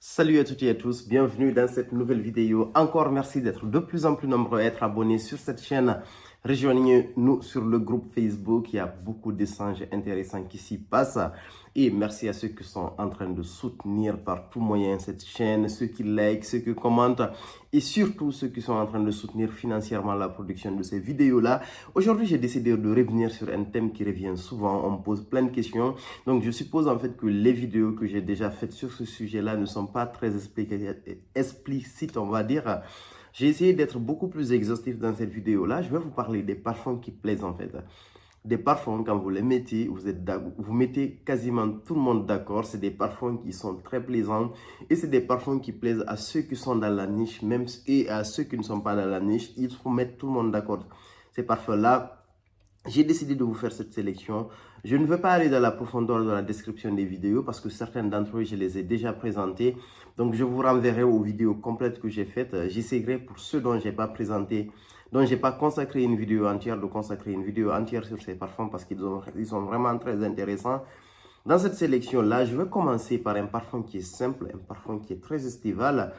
Salut à toutes et à tous, bienvenue dans cette nouvelle vidéo. Encore merci d'être de plus en plus nombreux à être abonnés sur cette chaîne. Rejoignez-nous sur le groupe Facebook, il y a beaucoup d'échanges intéressants qui s'y passent. Et merci à ceux qui sont en train de soutenir par tout moyen cette chaîne, ceux qui like, ceux qui commentent et surtout ceux qui sont en train de soutenir financièrement la production de ces vidéos-là. Aujourd'hui, j'ai décidé de revenir sur un thème qui revient souvent, on me pose plein de questions. Donc, je suppose en fait que les vidéos que j'ai déjà faites sur ce sujet-là ne sont pas très explicites, on va dire. J'ai essayé d'être beaucoup plus exhaustif dans cette vidéo-là. Je vais vous parler des parfums qui plaisent en fait. Des parfums, quand vous les mettez, vous mettez quasiment tout le monde d'accord. C'est des parfums qui sont très plaisants et c'est des parfums qui plaisent à ceux qui sont dans la niche, même et à ceux qui ne sont pas dans la niche. Il faut mettre tout le monde d'accord. Ces parfums-là, j'ai décidé de vous faire cette sélection. Je ne veux pas aller dans la profondeur de la description des vidéos parce que certaines d'entre eux, je les ai déjà présentés. Donc, je vous renverrai aux vidéos complètes que j'ai faites. J'essaierai pour ceux dont je n'ai pas présenté, dont je n'ai pas consacré une vidéo entière, de consacrer une vidéo entière sur ces parfums parce qu'ils sont vraiment très intéressants. Dans cette sélection-là, je vais commencer par un parfum qui est simple, un parfum qui est très estival.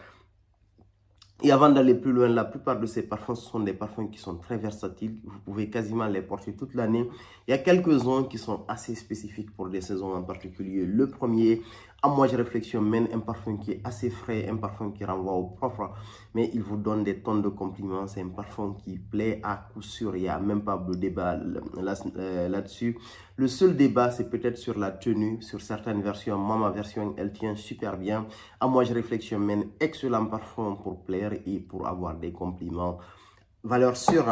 Et avant d'aller plus loin, la plupart de ces parfums, ce sont des parfums qui sont très versatiles. Vous pouvez quasiment les porter toute l'année. Il y a quelques-uns qui sont assez spécifiques pour des saisons en particulier. Le premier, à moi je réflexion, mène un parfum qui est assez frais, un parfum qui renvoie au propre, mais il vous donne des tonnes de compliments. C'est un parfum qui plaît à coup sûr. Il n'y a même pas de débat là-dessus. Le seul débat, c'est peut-être sur la tenue, sur certaines versions. Moi, ma version, elle tient super bien. À moi je réflexion, mène excellent parfum pour plaire et pour avoir des compliments. Valeur sûre.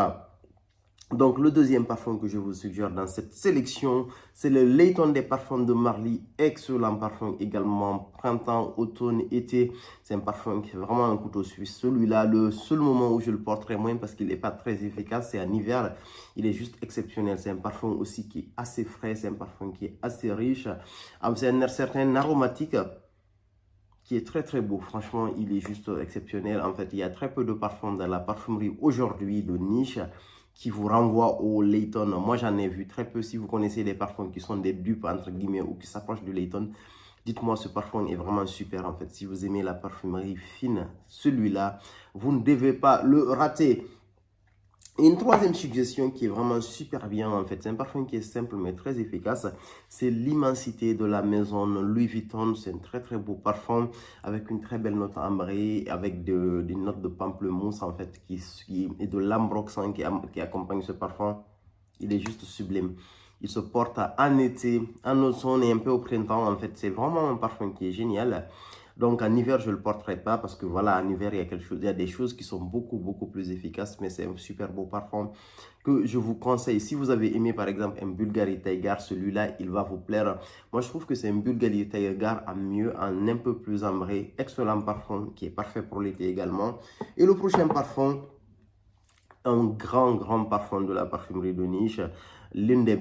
Donc, le deuxième parfum que je vous suggère dans cette sélection, c'est le Layton des parfums de Marly. Excellent parfum également, printemps, automne, été. C'est un parfum qui est vraiment un couteau suisse. Celui-là, le seul moment où je le porterai moins parce qu'il n'est pas très efficace, c'est en hiver. Il est juste exceptionnel. C'est un parfum aussi qui est assez frais, c'est un parfum qui est assez riche. C'est un certain aromatique qui est très très beau. Franchement, il est juste exceptionnel. En fait, il y a très peu de parfums dans la parfumerie aujourd'hui de niche qui vous renvoient au Layton. Moi, j'en ai vu très peu. Si vous connaissez des parfums qui sont des dupes, entre guillemets, ou qui s'approchent du Layton, dites-moi, ce parfum est vraiment super. En fait, si vous aimez la parfumerie fine, celui-là, vous ne devez pas le rater. Et une troisième suggestion qui est vraiment super bien en fait, c'est un parfum qui est simple mais très efficace, c'est l'immensité de la maison Louis Vuitton. C'est un très très beau parfum avec une très belle note ambrée, avec des notes de pamplemousse en fait et de l'ambroxan qui accompagne ce parfum. Il est juste sublime. Il se porte en été, en automne et un peu au printemps en fait. C'est vraiment un parfum qui est génial. Donc en hiver, je ne le porterai pas parce que voilà, en hiver, il y a des choses qui sont beaucoup plus efficaces, mais c'est un super beau parfum que je vous conseille. Si vous avez aimé par exemple un Bulgari Tiger, celui-là, il va vous plaire. Moi, je trouve que c'est un Bulgari Tiger en mieux, en un peu plus ambré. Excellent parfum qui est parfait pour l'été également. Et le prochain parfum, un grand parfum de la parfumerie de niche.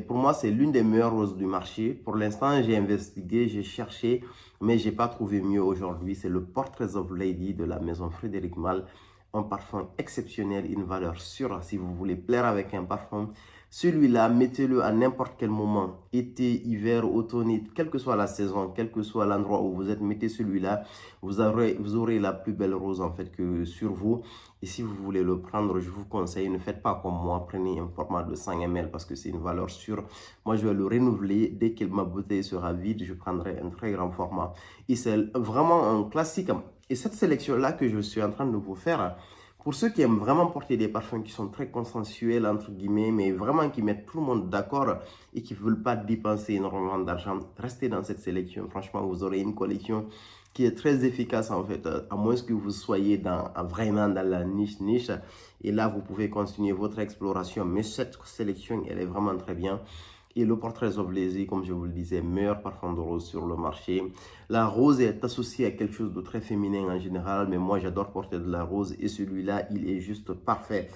Pour moi, c'est l'une des meilleures roses du marché. Pour l'instant, j'ai investigué, j'ai cherché, mais j'ai pas trouvé mieux aujourd'hui. C'est le Portraits of Lady de la maison Frédéric Malle. Un parfum exceptionnel, une valeur sûre. Si vous voulez plaire avec un parfum, celui-là, mettez-le à n'importe quel moment. Été, hiver, automne, quelle que soit la saison, quel que soit l'endroit où vous êtes, mettez celui-là. Vous aurez la plus belle rose en fait que sur vous. Et si vous voulez le prendre, je vous conseille, ne faites pas comme moi, prenez un format de 100 ml parce que c'est une valeur sûre. Moi, je vais le renouveler. Dès que ma bouteille sera vide, je prendrai un très grand format. Et c'est vraiment un classique. Et cette sélection-là que je suis en train de vous faire, pour ceux qui aiment vraiment porter des parfums qui sont très consensuels, entre guillemets, mais vraiment qui mettent tout le monde d'accord et qui ne veulent pas dépenser énormément d'argent, restez dans cette sélection. Franchement, vous aurez une collection qui est très efficace en fait, à moins que vous soyez vraiment dans la niche. Et là, vous pouvez continuer votre exploration. Mais cette sélection, elle est vraiment très bien. Et le Portraits of Lady, comme je vous le disais, meilleur parfum de rose sur le marché. La rose est associée à quelque chose de très féminin en général, mais moi j'adore porter de la rose et celui-là, il est juste parfait.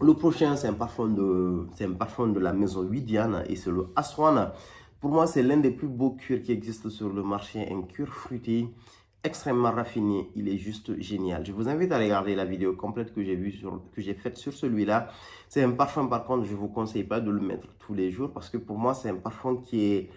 Le prochain, c'est un parfum de la maison Widian et c'est le Aswan. Pour moi, c'est l'un des plus beaux cuirs qui existent sur le marché, un cuir fruité extrêmement raffiné. Il est juste génial. Je vous invite à regarder la vidéo complète que j'ai faite sur celui-là. C'est un parfum, par contre, je ne vous conseille pas de le mettre tous les jours parce que pour moi, c'est un parfum qui est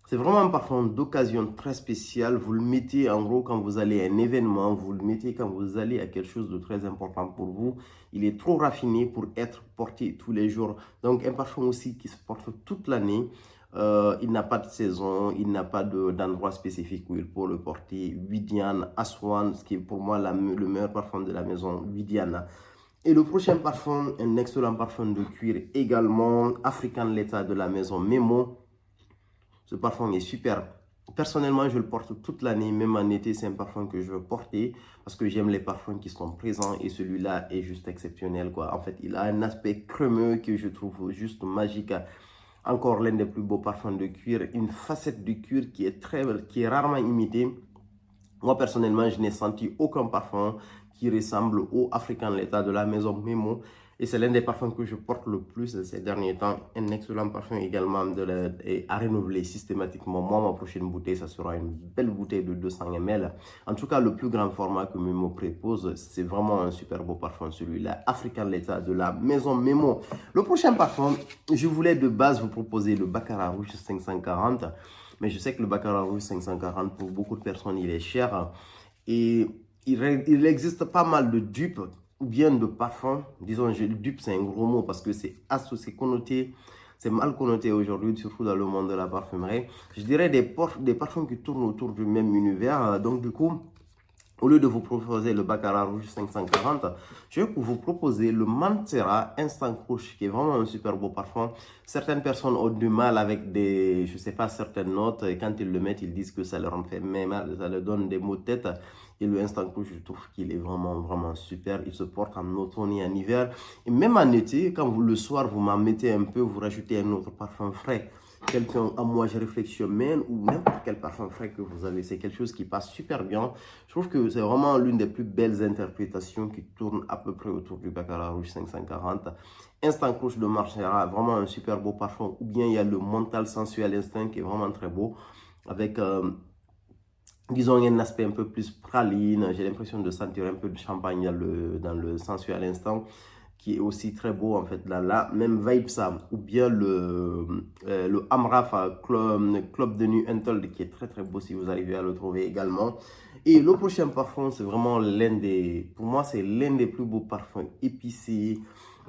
C'est vraiment un parfum d'occasion très spécial. Vous le mettez en gros quand vous allez à un événement, vous le mettez quand vous allez à quelque chose de très important pour vous. Il est trop raffiné pour être porté tous les jours. Donc un parfum aussi qui se porte toute l'année. Il n'a pas de saison, il n'a pas d'endroit spécifique où il faut le porter. Vidiane, Aswan, ce qui est pour moi le meilleur parfum de la maison, Vidiane. Et le prochain parfum, un excellent parfum de cuir également, African Leta de la maison Memo. Ce parfum est super. Personnellement, je le porte toute l'année, même en été, c'est un parfum que je veux porter parce que j'aime les parfums qui sont présents et celui-là est juste exceptionnel, quoi. En fait, il a un aspect crémeux que je trouve juste magique. Encore l'un des plus beaux parfums de cuir, une facette de cuir qui est rarement imitée. Moi, personnellement, je n'ai senti aucun parfum qui ressemble au African Leta de la maison Memo. Et c'est l'un des parfums que je porte le plus ces derniers temps. Un excellent parfum également à renouveler systématiquement. Moi, ma prochaine bouteille, ça sera une belle bouteille de 200 ml. En tout cas, le plus grand format que Memo propose, c'est vraiment un super beau parfum, celui-là. African Leta de la maison Memo. Le prochain parfum, je voulais de base vous proposer le Baccarat Rouge 540. Mais je sais que le Baccarat Rouge 540, pour beaucoup de personnes, il est cher. Et il existe pas mal de dupes ou bien de parfums. Disons, dupe, c'est un gros mot parce que c'est associé, connoté. C'est mal connoté aujourd'hui, surtout dans le monde de la parfumerie. Je dirais des parfums qui tournent autour du même univers. Donc, du coup, au lieu de vous proposer le Baccarat Rouge 540, je vais vous proposer le Manthera Instant Crush, qui est vraiment un super beau parfum. Certaines personnes ont du mal avec je sais pas, certaines notes. Et quand ils le mettent, ils disent que ça leur fait mal, ça leur donne des maux de tête. Et le Instant Crush, je trouve qu'il est vraiment, vraiment super. Il se porte en automne et en hiver. Et même en été, quand le soir, vous m'en mettez un peu, vous rajoutez un autre parfum frais. Quelqu'un à moi, je réfléchis même ou n'importe quel parfum frais que vous avez, c'est quelque chose qui passe super bien. Je trouve que c'est vraiment l'une des plus belles interprétations qui tourne à peu près autour du Baccarat Rouge 540. Instant Crush de Manthera, vraiment un super beau parfum. Ou bien il y a le Mental Sensual Instinct qui est vraiment très beau avec disons un aspect un peu plus praline. J'ai l'impression de sentir un peu de champagne dans le Sensual Instant, qui est aussi très beau en fait dans la même vibe ça, ou bien le Amraph Club de Nuit Untold qui est très très beau si vous arrivez à le trouver également. Et le prochain parfum, c'est vraiment pour moi c'est l'un des plus beaux parfums épicés,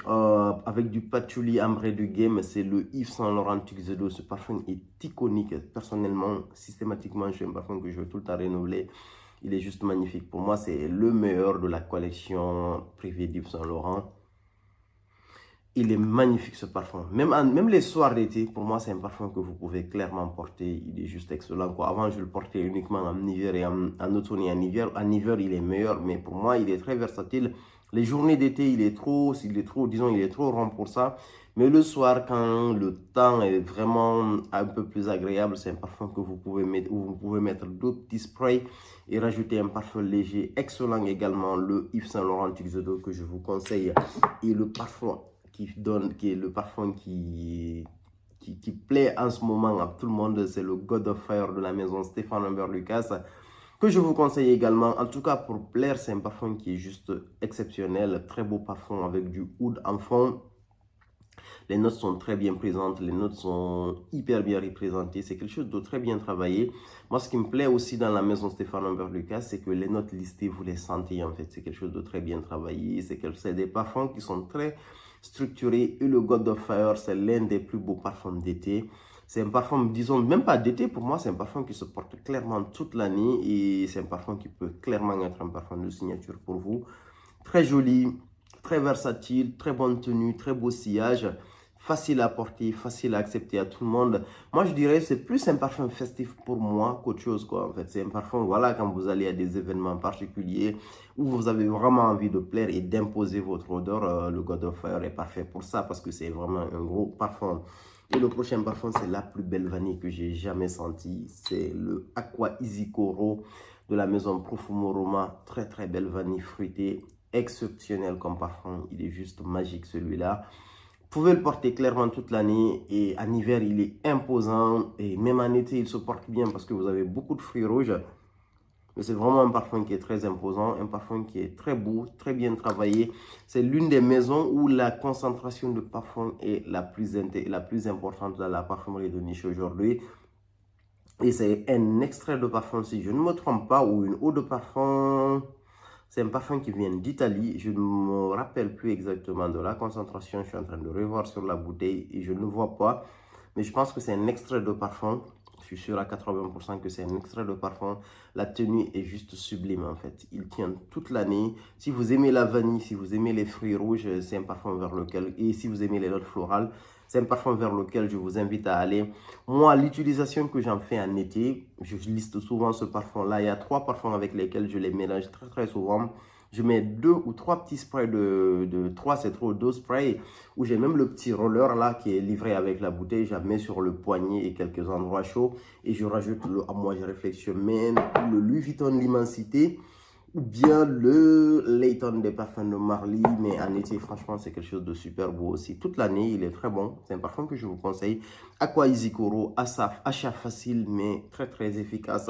avec du patchouli ambré du game, c'est le Yves Saint Laurent Tuxedo. Ce parfum est iconique. Personnellement, systématiquement, j'ai un parfum que je veux tout le temps renouveler. Il est juste magnifique. Pour moi, c'est le meilleur de la collection privée d'Yves Saint Laurent. Il est magnifique ce parfum. Même les soirs d'été, pour moi, c'est un parfum que vous pouvez clairement porter. Il est juste excellent, quoi. Avant, je le portais uniquement en hiver et en automne et en hiver. En hiver, il est meilleur, mais pour moi, il est très versatile. Les journées d'été, il est trop rond pour ça. Mais le soir, quand le temps est vraiment un peu plus agréable, c'est un parfum que vous pouvez mettre, où vous pouvez mettre d'autres petits sprays et rajouter un parfum léger. Excellent également, le Yves Saint Laurent Tuxedo que je vous conseille. Et le parfum qui est le parfum qui plaît en ce moment à tout le monde, c'est le God of Fire de la maison Stéphane Humbert Lucas, que je vous conseille également. En tout cas, pour plaire, c'est un parfum qui est juste exceptionnel. Très beau parfum avec du oud en fond. Les notes sont très bien présentes, les notes sont hyper bien représentées. C'est quelque chose de très bien travaillé. Moi, ce qui me plaît aussi dans la maison Stéphane Humbert Lucas, c'est que les notes listées, vous les sentez en fait. C'est quelque chose de très bien travaillé. C'est des parfums qui sont très structurés. Et le God of Fire, c'est l'un des plus beaux parfums d'été. C'est un parfum, disons, même pas d'été, pour moi, c'est un parfum qui se porte clairement toute l'année. Et c'est un parfum qui peut clairement être un parfum de signature pour vous. Très joli, très versatile, très bonne tenue, très beau sillage. Facile à porter, facile à accepter à tout le monde. Moi, je dirais c'est plus un parfum festif pour moi qu'autre chose, quoi. En fait, c'est un parfum, voilà, quand vous allez à des événements particuliers où vous avez vraiment envie de plaire et d'imposer votre odeur, le God of Fire est parfait pour ça parce que c'est vraiment un gros parfum. Et le prochain parfum, c'est la plus belle vanille que j'ai jamais sentie. C'est le Aqua Easy Coro de la maison Profumo Roma. Très, très belle vanille fruitée. Exceptionnel comme parfum. Il est juste magique celui-là. Vous pouvez le porter clairement toute l'année et en hiver, il est imposant. Et même en été, il se porte bien parce que vous avez beaucoup de fruits rouges. Mais c'est vraiment un parfum qui est très imposant, un parfum qui est très beau, très bien travaillé. C'est l'une des maisons où la concentration de parfum est la plus importante dans la parfumerie de niche aujourd'hui. Et c'est un extrait de parfum, si je ne me trompe pas, ou une eau de parfum. C'est un parfum qui vient d'Italie. Je ne me rappelle plus exactement de la concentration. Je suis en train de revoir sur la bouteille et je ne vois pas. Mais je pense que c'est un extrait de parfum. Je suis sûr à 80% que c'est un extrait de parfum. La tenue est juste sublime en fait. Il tient toute l'année. Si vous aimez la vanille, si vous aimez les fruits rouges, c'est un parfum vers lequel... Et si vous aimez les notes florales, c'est un parfum vers lequel je vous invite à aller. Moi, l'utilisation que j'en fais en été, je liste souvent ce parfum-là. Il y a 3 parfums avec lesquels je les mélange très souvent. Je mets 2 ou 3 petits sprays de 3, c'est trop, 2 sprays, où j'ai même le petit roller là qui est livré avec la bouteille. Je la mets sur le poignet et quelques endroits chauds. Et je rajoute le Moi je réflexion Men, le Louis Vuitton L'Immensité, ou bien le Layton des parfums de Marly. Mais en été, franchement, c'est quelque chose de super beau aussi. Toute l'année, il est très bon. C'est un parfum que je vous conseille. Aqua Easy Coro, Asaf, achat facile, mais très efficace.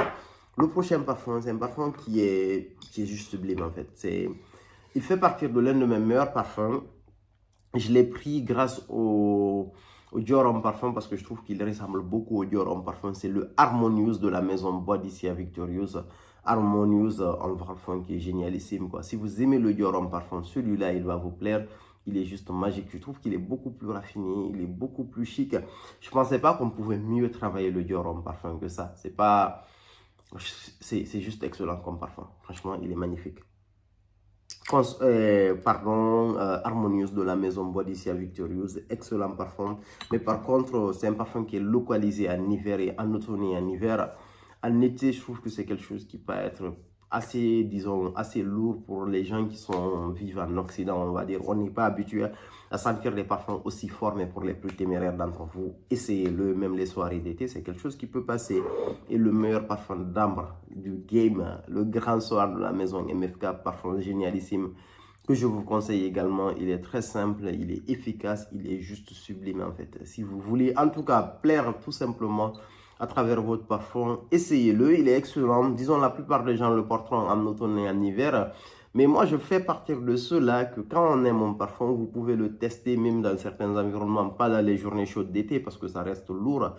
Le prochain parfum, c'est un parfum qui est juste sublime en fait. Il fait partie de l'un de mes meilleurs parfums. Je l'ai pris grâce au Dior Homme Parfum parce que je trouve qu'il ressemble beaucoup au Dior Homme Parfum. C'est le Harmonious de la maison Bois Victorious. Harmonious, un parfum qui est génialissime, quoi. Si vous aimez le Dior Homme Parfum, celui-là, il va vous plaire. Il est juste magique. Je trouve qu'il est beaucoup plus raffiné, il est beaucoup plus chic. Je ne pensais pas qu'on pouvait mieux travailler le Dior Homme Parfum que ça. C'est juste excellent comme parfum. Franchement, il est magnifique. Harmonious de la maison Bois Victorious, excellent parfum. Mais par contre, c'est un parfum qui est localisé en hiver et en automne et en hiver. En été, je trouve que c'est quelque chose qui peut être assez, disons, assez lourd pour les gens qui vivent en Occident, on va dire. On n'est pas habitué à sentir des parfums aussi forts, mais pour les plus téméraires d'entre vous, essayez-le, même les soirées d'été, c'est quelque chose qui peut passer. Et le meilleur parfum d'ambre du game, le grand soir de la maison MFK, parfum génialissime, que je vous conseille également. Il est très simple, il est efficace, il est juste sublime en fait. Si vous voulez en tout cas plaire tout simplement à travers votre parfum, essayez-le, il est excellent. Disons, la plupart des gens le porteront en automne et en hiver. Mais moi, je fais partir de ceux-là que quand on aime un parfum, vous pouvez le tester même dans certains environnements, pas dans les journées chaudes d'été parce que ça reste lourd.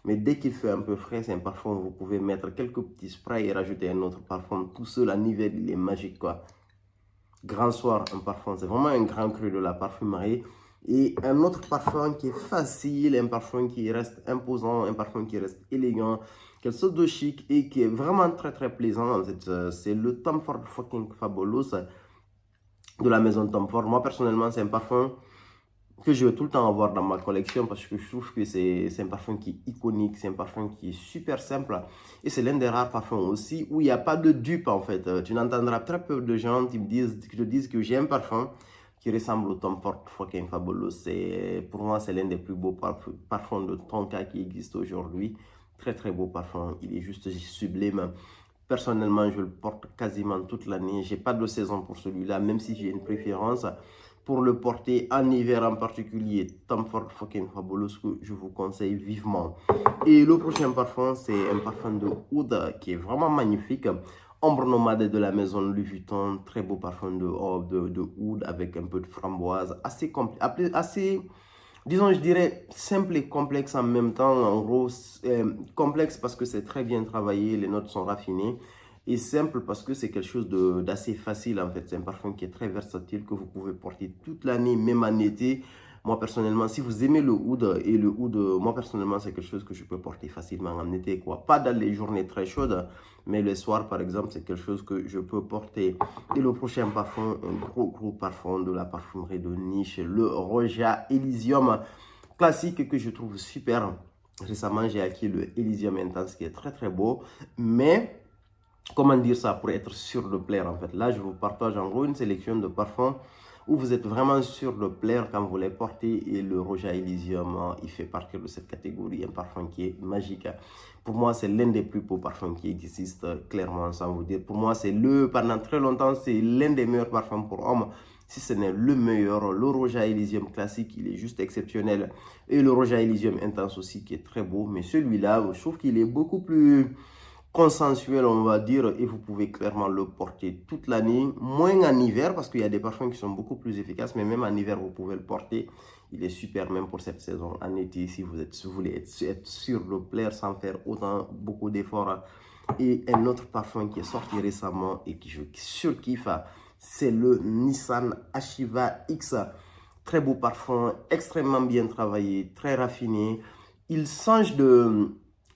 Mais dès qu'il fait un peu frais, c'est un parfum, vous pouvez mettre quelques petits sprays et rajouter un autre parfum. Tout seul en hiver, il est magique, quoi. Grand soir, un parfum, c'est vraiment un grand cru de la parfumerie. Et un autre parfum qui est facile, un parfum qui reste imposant, un parfum qui reste élégant, quelque chose de chic et qui est vraiment très plaisant. En fait, c'est le Tom Ford fucking Fabulous de la maison Tom Ford. Moi, personnellement, c'est un parfum que je veux tout le temps avoir dans ma collection parce que je trouve que c'est un parfum qui est iconique, c'est un parfum qui est super simple et c'est l'un des rares parfums aussi où il n'y a pas de dupe en fait. Tu n'entendras très peu de gens qui te disent que j'ai un parfum qui ressemble au Tom Ford fucking Fabulous. Pour moi, c'est l'un des plus beaux parfums de Tonka qui existe aujourd'hui. Très beau parfum, il est juste sublime. Personnellement, je le porte quasiment toute l'année. J'ai pas de saison pour celui-là, même si j'ai une préférence pour le porter en hiver en particulier. Tom Ford fucking Fabulous que je vous conseille vivement. Et le prochain parfum, c'est un parfum de oud qui est vraiment magnifique. Ombre nomade de la maison Louis Vuitton. Très beau parfum de oud avec un peu de framboise. Assez disons, je dirais simple et complexe en même temps. En gros, complexe parce que c'est très bien travaillé, les notes sont raffinées. Et simple parce que c'est quelque chose d'assez facile en fait. C'est un parfum qui est très versatile, que vous pouvez porter toute l'année, même en été. Moi personnellement, si vous aimez le oud, et le oud, moi personnellement, c'est quelque chose que je peux porter facilement en été, quoi. Pas dans les journées très chaudes, mais le soir par exemple, c'est quelque chose que je peux porter. Et le prochain parfum, un gros parfum de la parfumerie de niche, le Roja Elysium classique que je trouve super. Récemment, j'ai acquis le Elysium Intense qui est très beau, mais comment dire ça pour être sûr de plaire en fait. Là, je vous partage en gros une sélection de parfums où vous êtes vraiment sûr de plaire quand vous les portez. Et le Roja Elysium, il fait partie de cette catégorie, un parfum qui est magique. Pour moi, c'est l'un des plus beaux parfums qui existent, clairement, sans vous dire. Pour moi, pendant très longtemps, c'est l'un des meilleurs parfums pour hommes. Si ce n'est le meilleur, le Roja Elysium classique, il est juste exceptionnel. Et le Roja Elysium Intense aussi, qui est très beau. Mais celui-là, je trouve qu'il est beaucoup plus consensuel, on va dire, et vous pouvez clairement le porter toute l'année, moins en hiver, parce qu'il y a des parfums qui sont beaucoup plus efficaces, mais même en hiver, vous pouvez le porter. Il est super même pour cette saison en été si vous voulez être sûr de plaire sans faire beaucoup d'efforts. Et un autre parfum qui est sorti récemment et que je surkiffe, c'est le Nissan Achieva X. Très beau parfum, extrêmement bien travaillé, très raffiné. Il change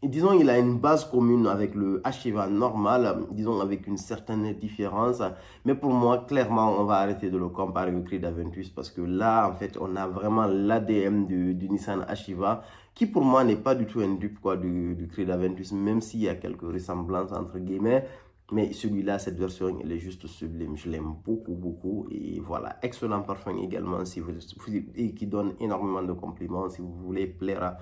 disons, il a une base commune avec le Achieva normal, disons avec une certaine différence. Mais pour moi, clairement, on va arrêter de le comparer au Creed Aventus parce que là, en fait, on a vraiment l'ADN du Nissan Achieva qui pour moi n'est pas du tout un dupe quoi, du Creed Aventus, même s'il y a quelques ressemblances entre guillemets. Mais celui-là, cette version, elle est juste sublime. Je l'aime beaucoup, beaucoup. Et voilà, excellent parfum également et qui donne énormément de compliments. Si vous voulez plaire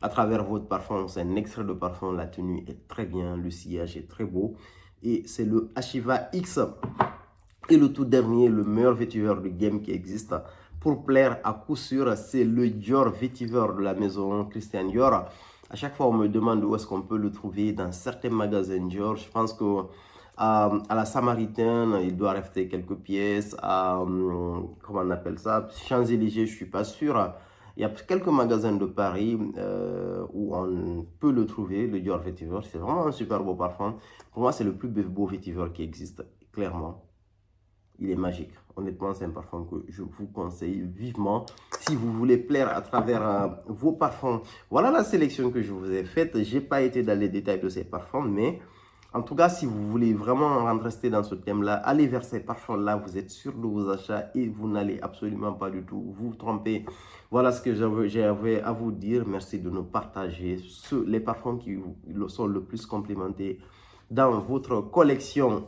à travers votre parfum, c'est un extrait de parfum. La tenue est très bien, le sillage est très beau. Et c'est le Achieva X. Et le tout dernier, le meilleur vétiver de game qui existe pour plaire à coup sûr, c'est le Dior vétiver de la maison Christian Dior. À chaque fois, on me demande où est-ce qu'on peut le trouver dans certains magasins Dior. Je pense que à la Samaritaine, il doit rester quelques pièces. Comment on appelle ça? Champs-Élysées, je suis pas sûr. Il y a quelques magasins de Paris où on peut le trouver, le Dior vétiver. C'est vraiment un super beau parfum. Pour moi, c'est le plus beau vétiver qui existe, clairement. Il est magique. Honnêtement, c'est un parfum que je vous conseille vivement si vous voulez plaire à travers vos parfums. Voilà la sélection que je vous ai faite. Je n'ai pas été dans les détails de ces parfums, mais en tout cas, si vous voulez vraiment rester dans ce thème-là, allez vers ces parfums-là. Vous êtes sûr de vos achats et vous n'allez absolument pas du tout vous tromper. Voilà ce que j'avais à vous dire. Merci de nous partager les parfums qui sont le plus complimentés dans votre collection.